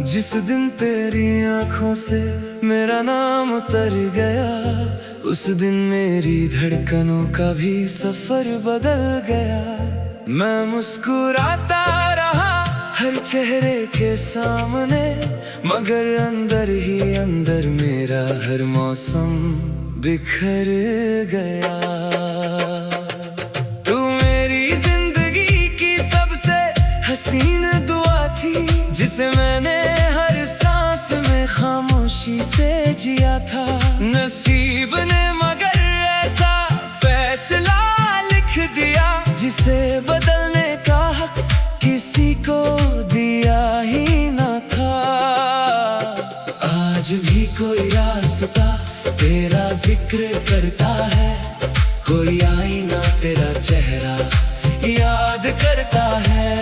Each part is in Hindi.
जिस दिन तेरी आंखों से मेरा नाम उतर गया, उस दिन मेरी धड़कनों का भी सफर बदल गया। मैं मुस्कुराता रहा हर चेहरे के सामने, मगर अंदर ही अंदर मेरा हर मौसम बिखर गया। तू मेरी जिंदगी की सबसे हसीन दुआ थी, जिसे मैंने हर सांस में खामोशी से जिया था। नसीब ने मगर ऐसा फैसला लिख दिया, जिसे बदलने का हक किसी को दिया ही न था। आज भी कोई रास्ता तेरा जिक्र करता है, कोई आईना तेरा चेहरा याद करता है।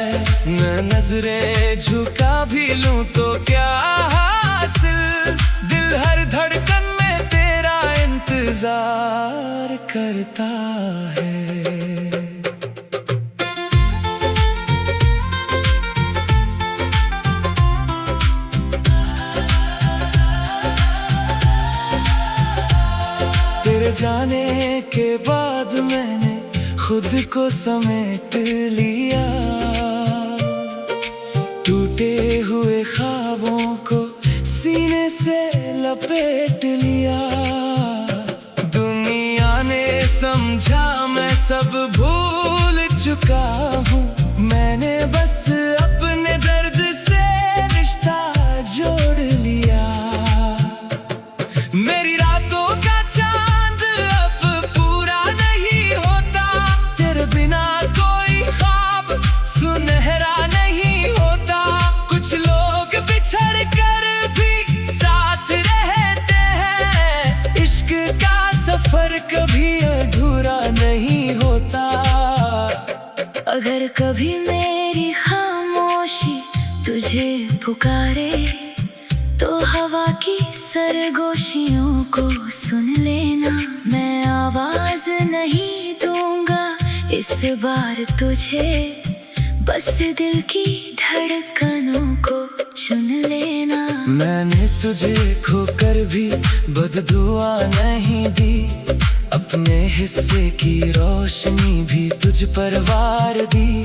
मैं नजरें झुका भी लूं तो क्या हासिल, दिल हर धड़कन में तेरा इंतजार करता है। तेरे जाने के बाद मैंने खुद को समेट लिया, टूटे हुए ख्वाबों को सीने से लपेट लिया। दुनिया ने समझा मैं सब भूल चुका हूँ, मैंने बस अपने दर्द से रिश्ता जोड़ लिया। मेरी रातों का चांद अब पूरा नहीं होता, तेरे बिना कोई ख्वाब सुनहरा नहीं होता। कुछ लोग बिछड़ कर भी साथ रहते हैं, इश्क का सफर कभी अधूरा नहीं होता। अगर कभी मेरी खामोशी तुझे पुकारे, तो हवा की सरगोशियों को सुन लेना। मैं आवाज नहीं दूंगा इस बार तुझे, बस दिल की धड़कनों को चुन लेना। मैंने तुझे खोकर भी बददुआ नहीं दी, अपने हिस्से की रोशनी भी तुझ पर वार दी।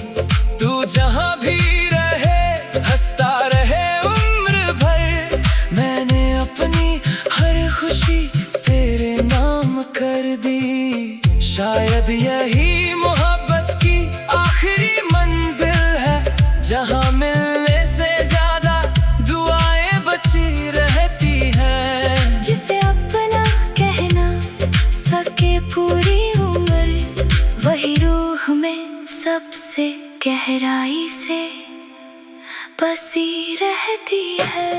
तू जहां भी रहे हंसता रहे उम्र भर, मैंने अपनी हर खुशी तेरे नाम कर दी। शायद यही मोहब्बत की आखिरी मंजिल है, जहां मिलने से ज्यादा दुआएं बची रहती हैं। जिसे अपना कहना सके पूरी उम्र, वही रूह में सबसे गहराई से बसी रहती है।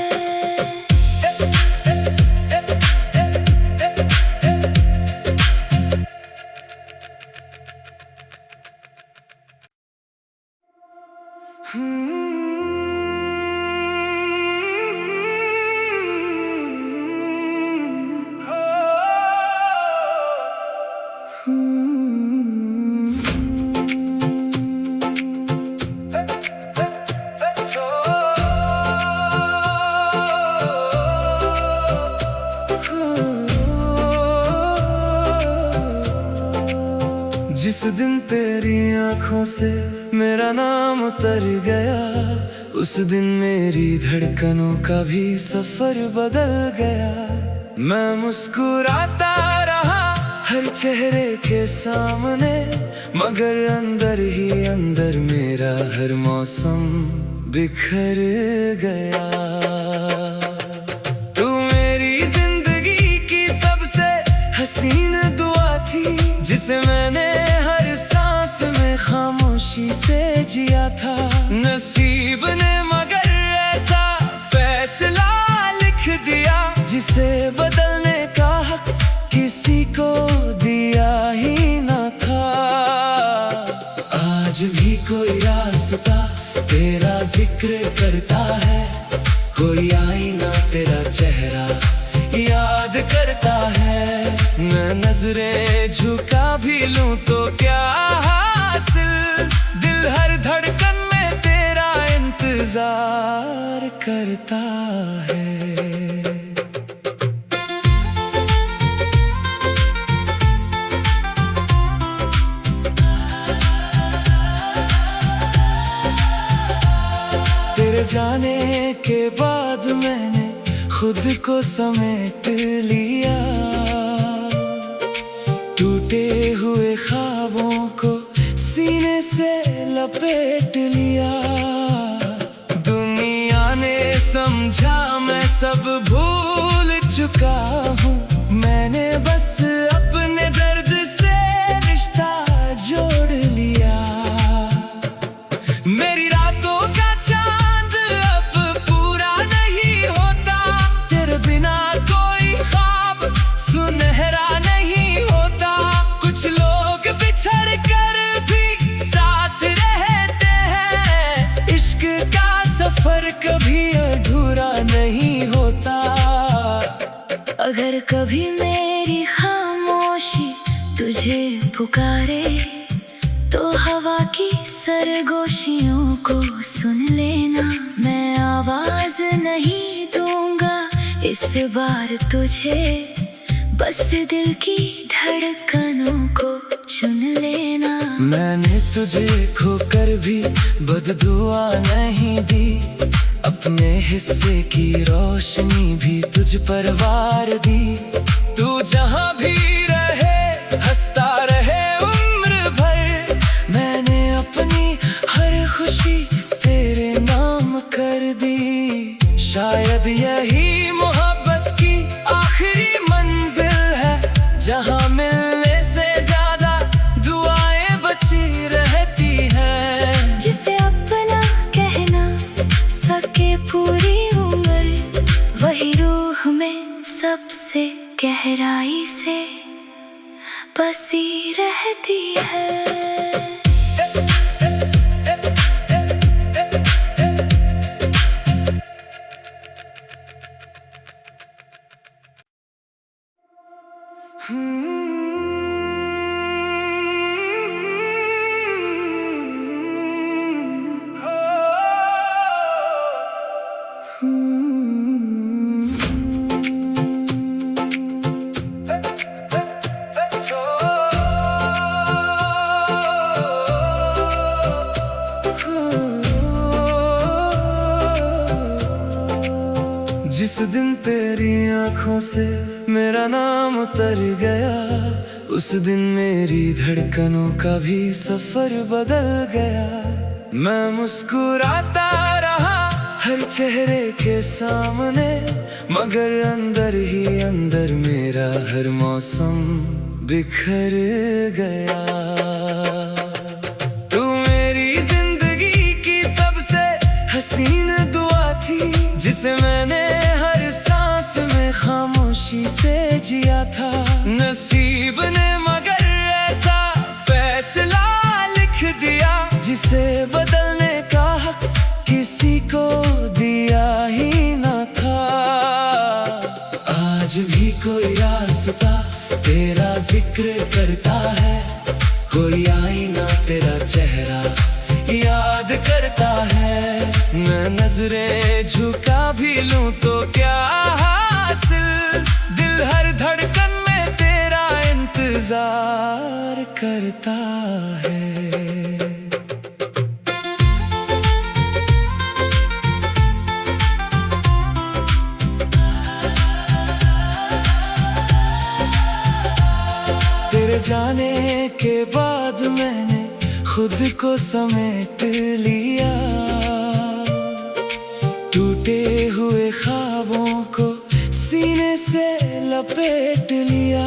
जिस दिन तेरी आंखों से मेरा नाम उतर गया, उस दिन मेरी धड़कनों का भी सफर बदल गया। मैं मुस्कुराता रहा हर चेहरे के सामने, मगर अंदर ही अंदर मेरा हर मौसम बिखर गया। तू मेरी जिंदगी की सबसे हसीन दुआ थी, जिसे मैंने हर सांस में खामोशी से जिया था। नसीब ने मगर ऐसा फैसला लिख दिया, जिसे बदलने का हक किसी को दिया ही न था। आज भी कोई रास्ता तेरा जिक्र करता है, कोई आईना तेरा चेहरा याद करता है। मैं नजरें झुका भी लूं तो क्या हासिल, दिल हर धड़कन में तेरा इंतजार करता है। तेरे जाने के बाद मैंने खुद को समेट लिया, टूटे हुए ख्वाबों को सीने से लपेट लिया। दुनिया ने समझा मैं सब भूल चुका हूँ, मैंने बस अपने दर्द से रिश्ता जोड़ लिया। मेरी रातों का चांद अब पूरा नहीं होता, तेरे बिना कोई ख्वाब सुनहरा नहीं होता। कुछ लोग बिछड़ कर भी साथ रहते हैं, इश्क का सफर कभी अधूरा नहीं होता। अगर कभी मेरी खामोशी तुझे पुकारे तो हवा की सरगोशियों को सुन लेना। मैं आवाज नहीं दूंगा इस बार तुझे, बस दिल की धड़कनों को चुन लेना। मैंने तुझे खोकर भी बददुआ नहीं दी, अपने हिस्से की रोशनी भी तुझ पर वार दी। तू जहां भी रहे हंसता रहे उम्र भर, मैंने अपनी हर खुशी तेरे नाम कर दी। शायद यही मोहब्बत की आखिरी मंजिल है, जहां मिलने से ज्यादा दुआएं बची रहती हैं। जिसे अपना कहना सके पूरी उम्र, वही रूह में सबसे गहराई से बसी रहती है। जिस दिन तेरी आंखों से मेरा नाम उतर गया, उस दिन मेरी धड़कनों का भी सफर बदल गया। मैं मुस्कुराता रहा हर चेहरे के सामने, मगर अंदर ही अंदर मेरा हर मौसम बिखर गया। तू मेरी जिंदगी की सबसे हसीन दुआ थी, जिसे मैंने हर सांस में खामोशी से जिया था। नसीब ने मगर ऐसा फैसला लिख दिया, जिसे बदलने का हक किसी को दिया ही न था। आज भी कोई रास्ता तेरा जिक्र करता है, कोई आईना तेरा चेहरा याद करता है। मैं नजरें झुका भी लूं तो क्या हासिल, दिल हर धड़कन में तेरा इंतजार करता है। तेरे जाने के बाद मैंने खुद को समेट लिया, टूटे हुए ख्वाबों को सीने से लपेट लिया।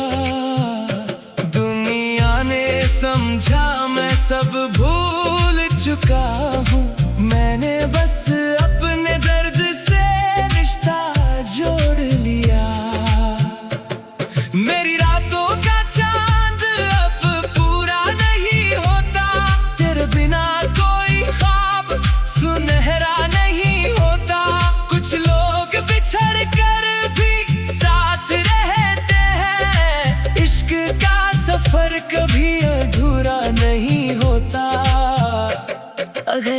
दुनिया ने समझा मैं सब भूल चुका हूँ, मैंने बस अपने दर्द से रिश्ता जोड़ लिया। मेरी रातों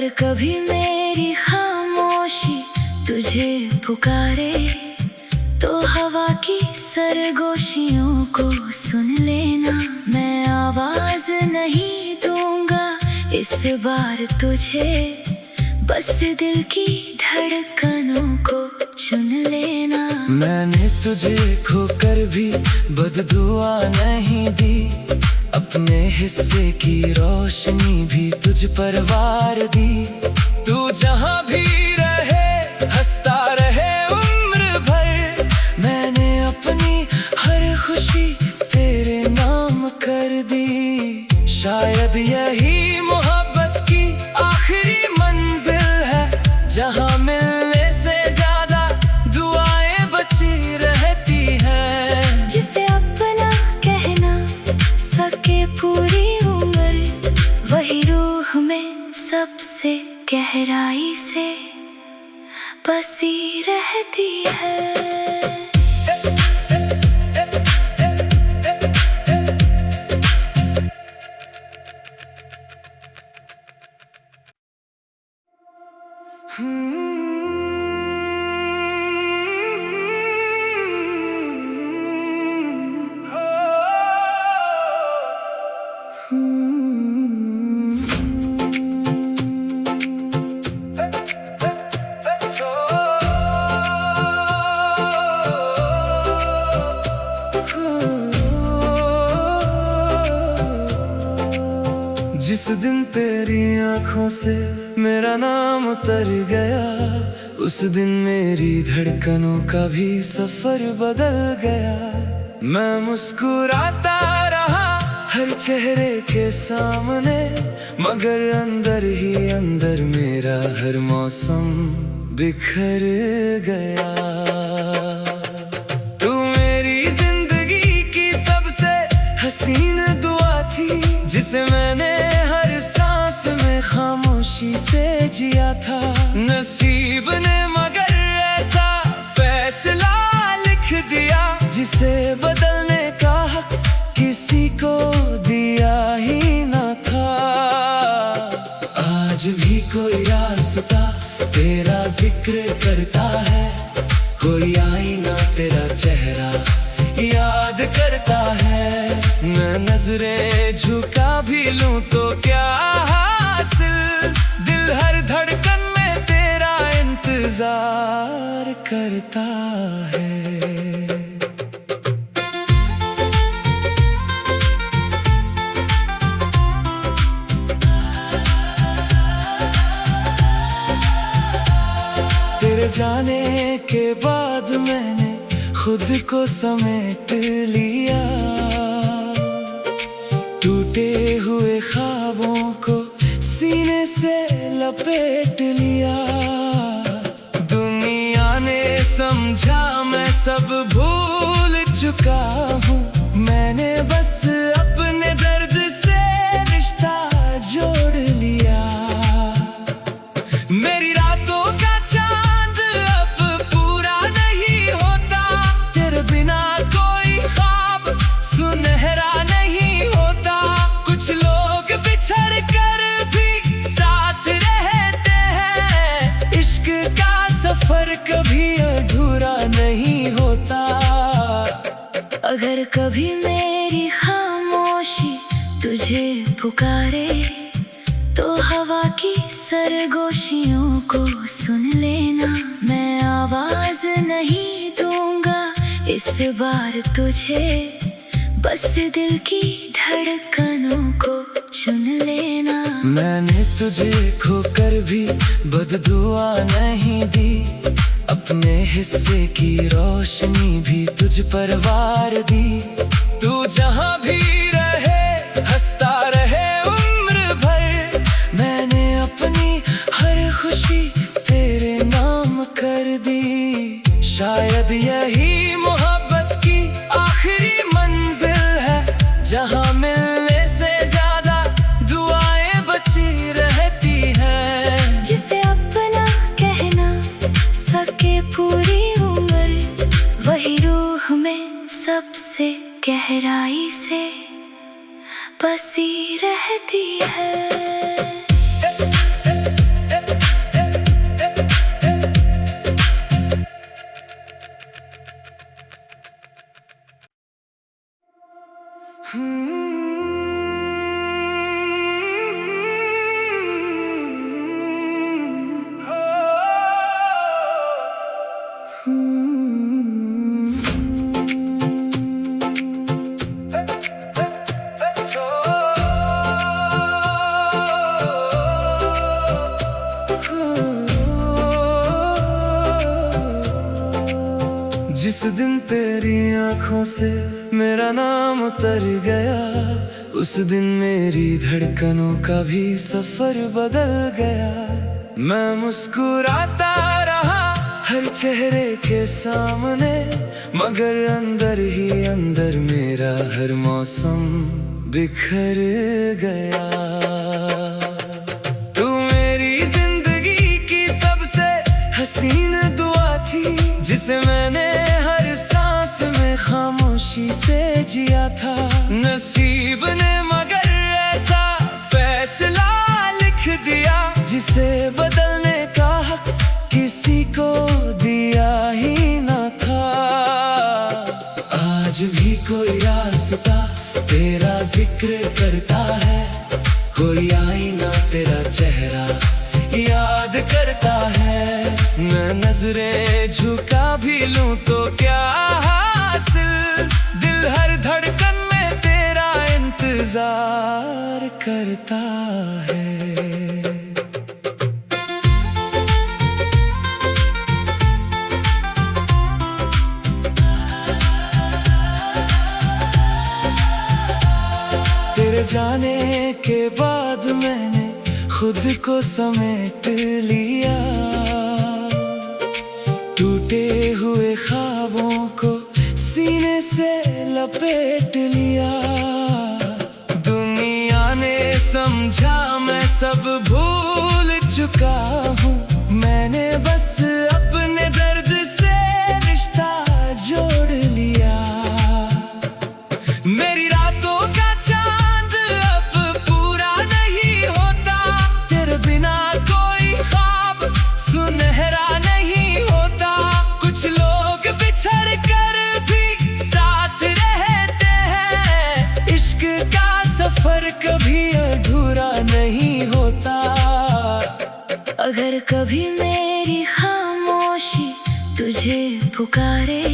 अगर कभी मेरी खामोशी तुझे पुकारे तो हवा की सरगोशियों को सुन लेना। मैं आवाज नहीं दूंगा इस बार तुझे, बस दिल की धड़कनों को चुन लेना। मैंने तुझे खोकर भी बददुआ नहीं दी, अपने हिस्से की रोशनी भी तुझ पर वार दी। तू जहां भी रहे हंसता रहे उम्र भर, मैंने अपनी हर खुशी तेरे नाम कर दी। शायद यही मोहब्बत की आखिरी मंजिल है, जहां मिलने से ज्यादा दुआएं बची रहती हैं। जिसे अपना कहना सके पूरी उम्र, वही रूह में सबसे गहराई से बसी रहती है। जिस दिन तेरी आंखों से मेरा नाम उतर गया, उस दिन मेरी धड़कनों का भी सफर बदल गया। मैं मुस्कुराता रहा हर चेहरे के सामने, मगर अंदर ही अंदर मेरा हर मौसम बिखर गया। तू मेरी जिंदगी की सबसे हसीन दुआ थी, जिसे मैंने हर सांस में खामोशी से जिया था। नसीब ने मगर ऐसा फैसला लिख दिया, जिसे बदलने का हक किसी को दिया ही ना था। आज भी कोई रास्ता तेरा जिक्र करता है, कोई आईना तेरा चेहरा याद करता है। मैं नजरें झुका भी लूं तो क्या हासिल, दिल हर धड़कन में तेरा इंतजार करता है। तेरे जाने के बाद मैंने खुद को समेट लिया, टूटे हुए ख्वाबों को सीने से लपेट लिया। दुनिया ने समझा मैं सब भूल चुका हूँ, मैंने बस अपने दर्द से रिश्ता जोड़ लिया। मेरी रातों का चांद अब पूरा नहीं होता, तेरे बिना कोई ख्वाब सुनहरा नहीं होता। कुछ लोग बिछड़ कर भी साथ रहते हैं, इश्क का सफर कभी अधूरा नहीं होता। अगर कभी मेरी खामोशी तुझे पुकारे तो हवा की सरगोशियों को सुन लेना। मैं आवाज नहीं दूंगा इस बार तुझे, बस दिल की धड़कनों को चुन लेना। मैंने तुझे खोकर भी बददुआ नहीं दी, अपने हिस्से की रोशनी भी तुझ पर वार दी। तू जहां भी रहे हंसता रहे उम्र भर, मैंने अपनी हर खुशी तेरे नाम कर दी। शायद यही मोहब्बत की आखिरी मंजिल है, जहां मिलने से ज्यादा दुआएं बची रहती हैं। जिसे अपना कहना सके पूरी उम्र, वही रूह में सबसे गहराई से बसी रहती है। जिस दिन तेरी आंखों से मेरा नाम उतर गया, उस दिन मेरी धड़कनों का भी सफर बदल गया। मैं मुस्कुराता रहा हर चेहरे के सामने, मगर अंदर ही अंदर मेरा हर मौसम बिखर गया। तू मेरी जिंदगी की सबसे हसीन दुआ थी, जिसे मैंने हर सांस में खामोशी से जिया था। नसीब ने मगर ऐसा फैसला लिख दिया, जिसे बदलने का हक किसी को दिया ही न था। आज भी कोई रास्ता तेरा जिक्र करता है, कोई आईना तेरा चेहरा याद करता है। मैं नजरें झुका भी लूं तो क्या हासिल, दिल हर धड़कन में तेरा इंतजार करता है। तेरे जाने के बाद मैंने खुद को समेट लिया, टूटे हुए ख्वाबों को सीने से लपेट लिया। दुनिया ने समझा मैं सब भूल चुका हूँ, मैंने बस अपने दर्द से रिश्ता जोड़ लिया। मेरी रातों का चांद अब पूरा नहीं होता, तेरे बिना कोई ख्वाब सुनहरा नहीं होता। कुछ लोग बिछड़ कर भी साथ रहते हैं, इश्क का सफर कभी अधूरा नहीं होता। अगर कभी मेरी खामोशी तुझे पुकारे,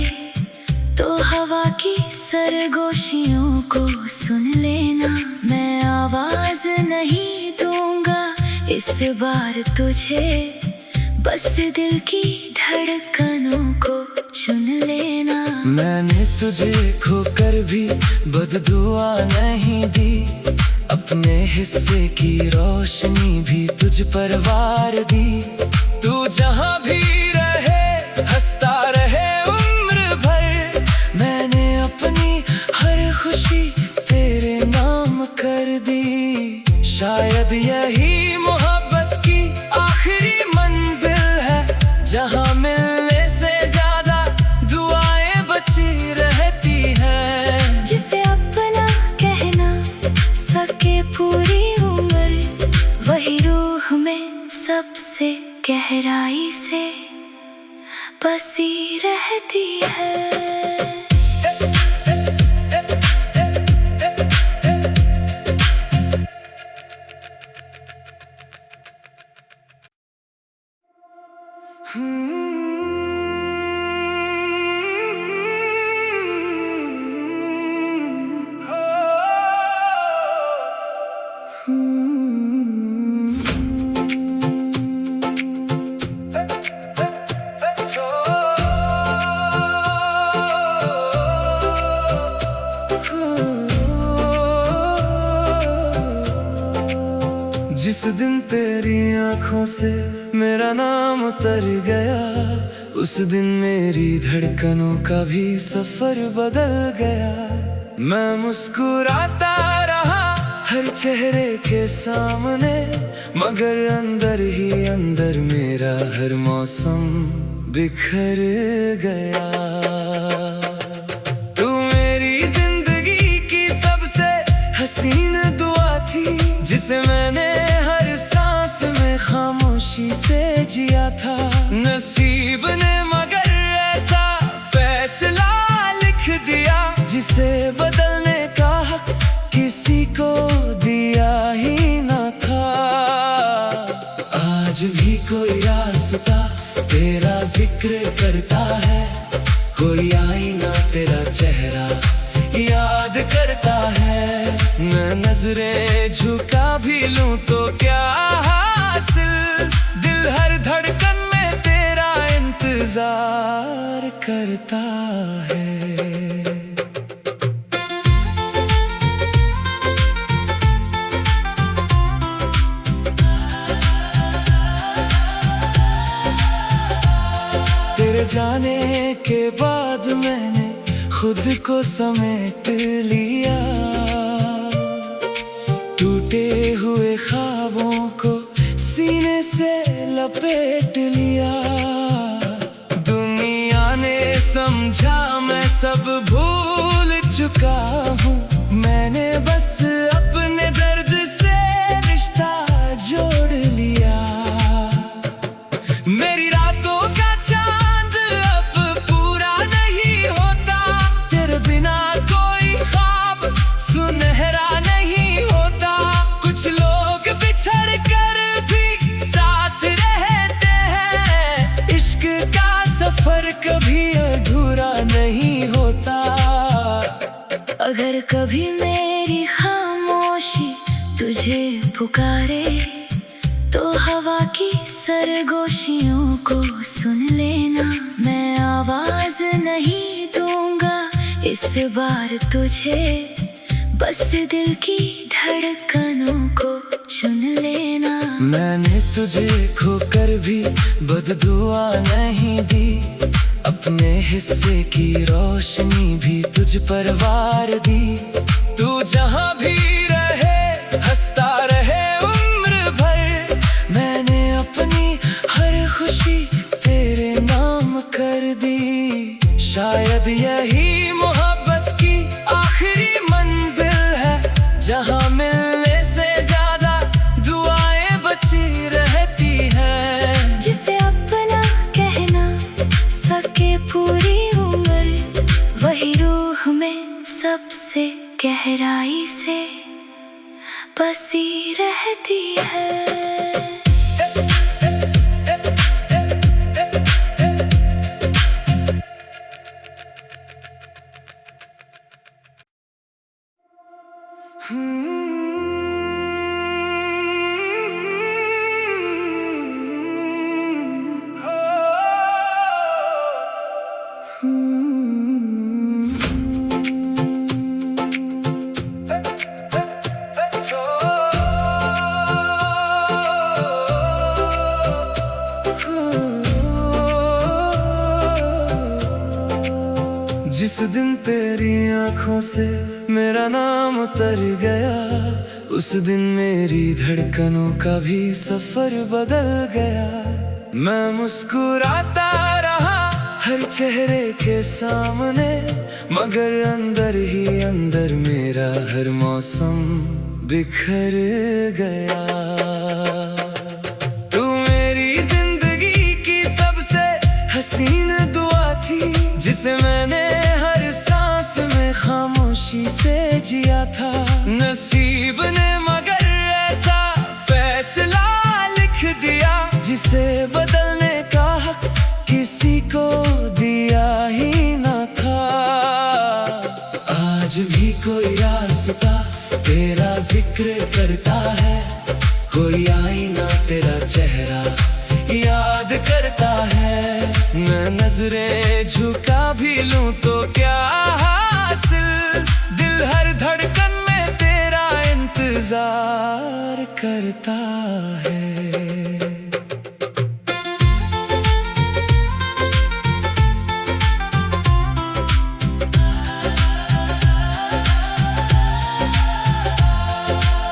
तो हवा की सरगोशियों को सुन लेना। मैं आवाज नहीं दूंगा इस बार तुझे, बस दिल की धड़कनों को चुन लेना। मैंने तुझे खोकर भी बददुआ नहीं दी, अपने हिस्से की रोशनी भी तुझ पर वार दी। तू जहां भी रहे हंसता रहे उम्र भर, मैंने अपनी हर खुशी तेरे नाम कर दी। शायद यही मोहब्बत की आखिरी मंजिल है, जहां मिलने से ज्यादा दुआएं बची रहती हैं। जिसे अपना कहना सके पूरी उम्र, वही रूह में सबसे गहराई से बसी रहती है। जिस दिन तेरी आंखों से मेरा नाम उतर गया, उस दिन मेरी धड़कनों का भी सफर बदल गया। मैं मुस्कुराता रहा हर चेहरे के सामने, मगर अंदर ही अंदर मेरा हर मौसम बिखर गया। तू मेरी जिंदगी की सबसे हसीन दुआ थी, जिसे मैंने हर सांस में खामोशी से जिया था। नसीब ने मगर ऐसा फैसला लिख दिया, जिसे बदलने का हक जिक्र करता है, कोई आईना तेरा चेहरा याद करता है। मैं नजरें झुका भी लूं तो क्या हासिल, दिल हर धड़कन में तेरा इंतजार करता है। तेरे जाने के बाद मैंने खुद को समेट लिया, टूटे हुए ख्वाबों को सीने से लपेट लिया। दुनिया ने समझा मैं सब भूल चुका हूँ, मैंने बस अपने दर्द से रिश्ता जोड़ लिया। मेरी रातों का चांद अब पूरा नहीं होता, तेरे बिना कोई ख्वाब सुनहरा नहीं होता। कुछ लोग बिछड़ कर भी साथ रहते हैं, इश्क का सफर कभी अधूरा नहीं होता। अगर कभी मेरी खामोशी तुझे पुकारे तो हवा की सरगोशियों को सुन लेना। मैं आवाज नहीं दूंगा इस बार तुझे, बस दिल की धड़कनों को चुन लेना। मैंने तुझे खोकर भी बददुआ नहीं दी, अपने हिस्से की रोशनी भी तुझ पर वार दी। तू जहां भी रहे हंसता रहे उम्र भर, मैंने अपनी हर खुशी तेरे नाम कर दी। शायद यही मोहब्बत की आखिरी मंजिल है, जहां मिलने से ज्यादा दुआएं बची रहती हैं। जिसे अपना कहना सके पूरी उम्र, वही रूह में सबसे गहराई से बसी रहती है। जिस दिन तेरी आंखों से मेरा नाम उतर गया, उस दिन मेरी धड़कनों का भी सफर बदल गया। मैं मुस्कुराता रहा हर चेहरे के सामने, मगर अंदर ही अंदर मेरा हर मौसम बिखर गया। तू मेरी जिंदगी की सबसे हसीन दुआ थी, जिसे मैंने हर सांस में खामोशी से जिया था। नसीब ने मगर ऐसा फैसला लिख दिया, जिसे बदलने का हक किसी को दिया ही न था। आज भी कोई रास्ता तेरा जिक्र करता है, कोई आईना तेरा चेहरा याद करता है। मैं नजरें झुका भी लूं तो क्या हासिल, दिल हर धड़कन में तेरा इंतजार करता है।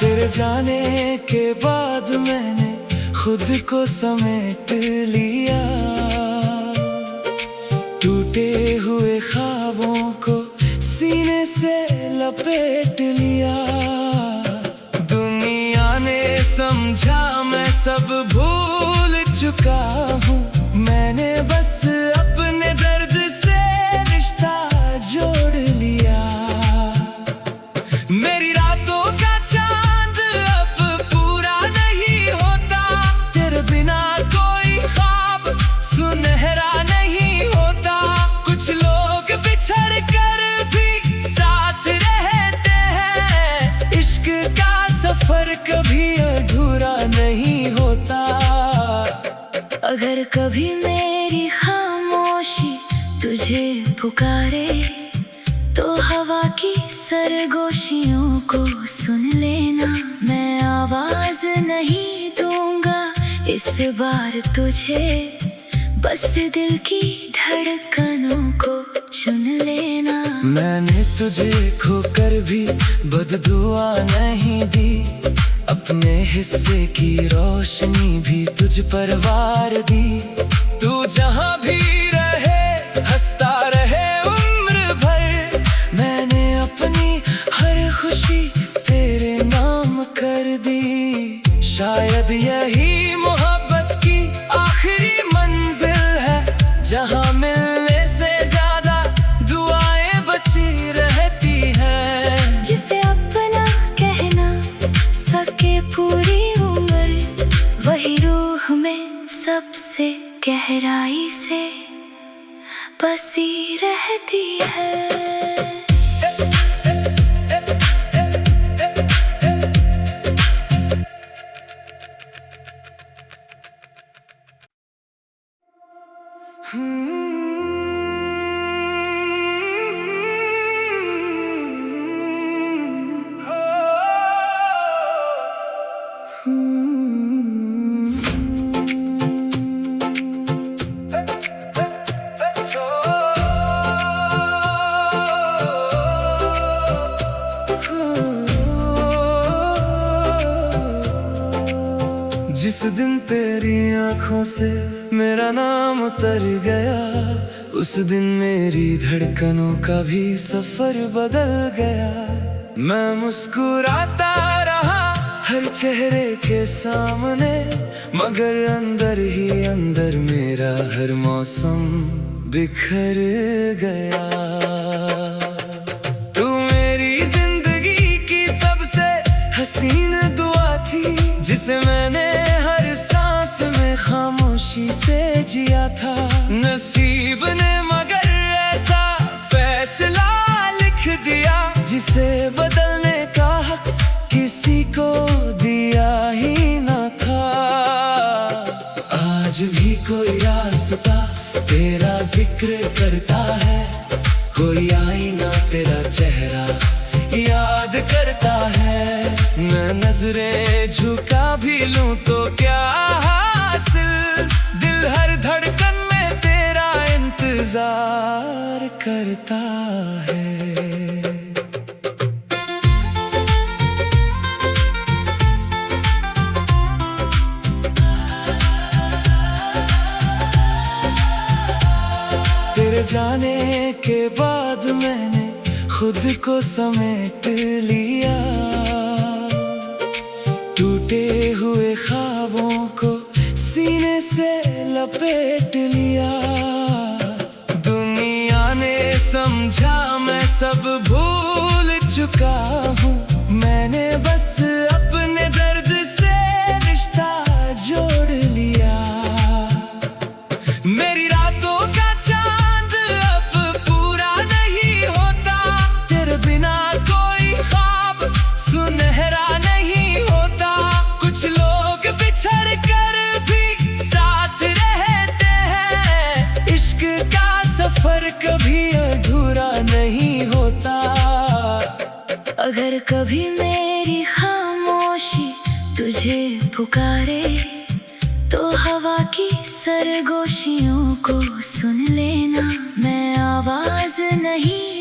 तेरे जाने के बाद मैंने खुद को समेट लिया, टूटे हुए ख्वाबों को सीने से लपेट लिया। दुनिया ने समझा मैं सब भूल चुका हूँ, मैंने बस अपने दर्द से रिश्ता जोड़ लिया। मेरी रातों का चांद अब पूरा नहीं होता, तेरे बिना कोई ख्वाब सुनहरा कभी अधूरा नहीं होता। अगर कभी मेरी खामोशी तुझे पुकारे तो हवा की सरगोशियों को सुन लेना। मैं आवाज नहीं दूंगा इस बार तुझे, बस दिल की धड़कनों को चुन लेना। मैंने तुझे खोकर भी बददुआ नहीं दी, अपने हिस्से की रोशनी भी तुझ पर वार दी। तू जहां भी रहे हंसता रहे उम्र भर, मैंने अपनी हर खुशी तेरे नाम कर दी। शायद यही मोहब्बत की आखिरी मंजिल है, जहां मिलने से ज्यादा दुआएं बची रहती हैं। जिसे अपना कहना सके पूरी उम्र, वही रूह में सबसे गहराई से बसी रहती है। जिस दिन तेरी आंखों से मेरा नाम उतर गया, उस दिन मेरी धड़कनों का भी सफर बदल गया। मैं मुस्कुराता रहा हर चेहरे के सामने, मगर अंदर ही अंदर मेरा हर मौसम बिखर गया। तू मेरी जिंदगी की सबसे हसीन दुआ थी, जिसे मैंने हर सांस में खामोशी से जिया था। नसीब ने मगर ऐसा फैसला लिख दिया, जिसे बदलने का हक किसी को दिया ही ना था। आज भी कोई रास्ता तेरा जिक्र करता है, कोई आईना तेरा चेहरा याद करता है। मैं नजरें झुका भी लूं तो क्या हासिल, दिल हर धड़कन में तेरा इंतजार करता है। तेरे जाने के बाद मैंने खुद को समेट लिया, टूटे हुए ख्वाबों को सीने से लपेट लिया। दुनिया ने समझा मैं सब भूल चुका हूँ, मैंने बस अपने दर्द से रिश्ता जोड़ लिया। मेरी रातों का चांद अब पूरा नहीं होता, तेरे बिना कोई ख्वाब सुनहरा नहीं होता। कुछ लोग बिछड़ कर भी साथ रहते हैं, इश्क का सफर कभी अधूरा नहीं होता। अगर कभी मेरी खामोशी तुझे पुकारे तो हवा की सरगोशियों को सुन लेना। मैं आवाज नहीं